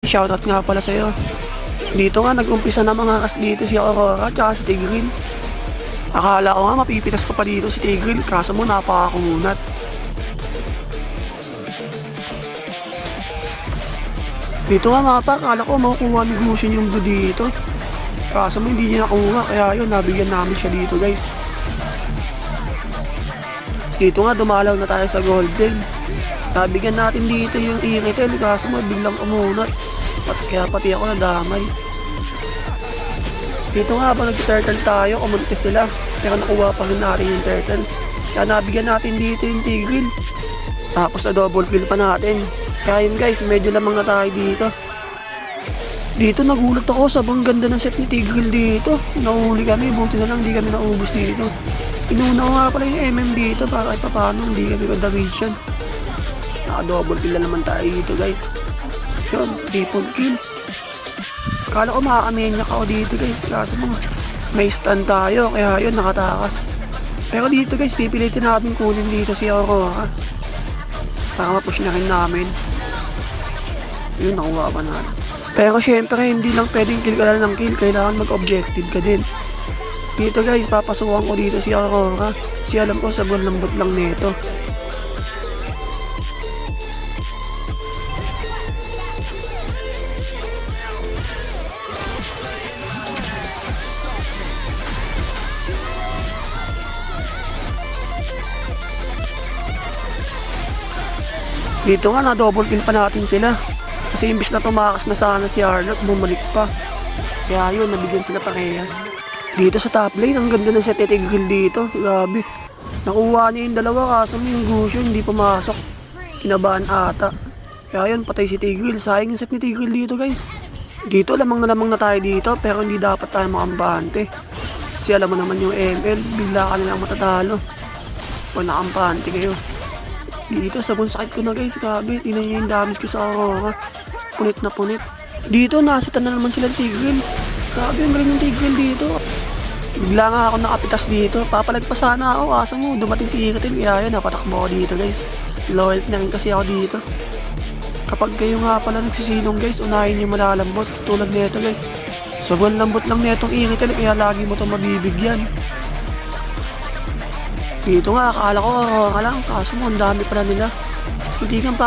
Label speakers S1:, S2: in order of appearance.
S1: Shoutout nga pala sa'yo. Dito nga nag-umpisa na mga kas dito si Aurora tsaka si Tigreal. Akala ko nga mapipitas ko pa dito si Tigreal, kaso mo napakakunat. Dito nga mga par, akala ko makukuha ni Gusion yung blue dito. Kaso mo hindi niya nakuha, kaya yun, nabigyan namin siya dito guys. Dito nga dumalaw na tayo sa golden. Nabigyan natin dito yung Iritel, kaso mo biglang umunat. Kaya pati ako nadamay. Dito nga ba nag-turtle tayo, kumuntis sila. Pero nakuha pa rin natin yung turtle. Kaya nabigyan natin dito yung Tigreal. Tapos na double kill pa natin. Kaya yun guys, medyo lamang na tayo dito. Dito nagulat ako, sabang ganda ng set ni Tigreal dito. Nahuli kami, buti na lang di kami naubos dito. Inuna ko nga pala yung MM dito para kahit paano hindi kami ka-damage. Naka-double kill na naman tayo dito guys. Yun, triple kill. Kala ko makakamenya ka ako dito guys, kaso mga may stun tayo, kaya yun nakatakas. Pero dito guys, pipilitin natin kunin dito si Aurora para ma-push na rin namin. Yun, nakuha pa natin. Pero syempre hindi lang pwedeng kill ka lang ng kill, kailangan mag-objective ka din. Dito guys, papasukan ko dito si Aurora kasi alam ko sabon lambot lang nito. Dito nga na double kill pa natin sila. Kasi imbis na tumakas na sana si Arnott, bumalik pa. Kaya yun, nabigyan sila parehas. Dito sa top lane, ang ganda ng set ni Tigreal dito. Grabe. Nakuha niya yung dalawa kaso yung Gusion hindi pumasok. Kinabahan ata. Kaya yun, patay si Tigreal. Sayang yung set ni Tigreal dito guys. Dito lamang na tayo dito pero hindi dapat tayo makambahante. Kasi alam mo naman yung ML, bigla ka nilang matatalo. Pag nakampahante kayo. Dito, sabon sakit ko na guys, grabe. Tingnan niyo yung damage ko sa Aurora. Punit na punit. Dito, nasitan na naman silang Tigreal. Grabe, ang galing yung Tigreal dito. Bigla nga ako nakapitas dito. Papalagpas sana ako, kaso mo, dumating si Iritel. Kaya yun, napatakbo ako dito guys. Low health na rin kasi ako dito. Kapag kayo nga pala nagsisilong guys, unahin yung malalambot. Tulad nito guys. Sobrang lambot lang netong Iritel, kaya lagi mo itong mabibigyan. Dito nga, akala ko Aurora lang, kaso mo, ang dami pala nila. Hindi kang pa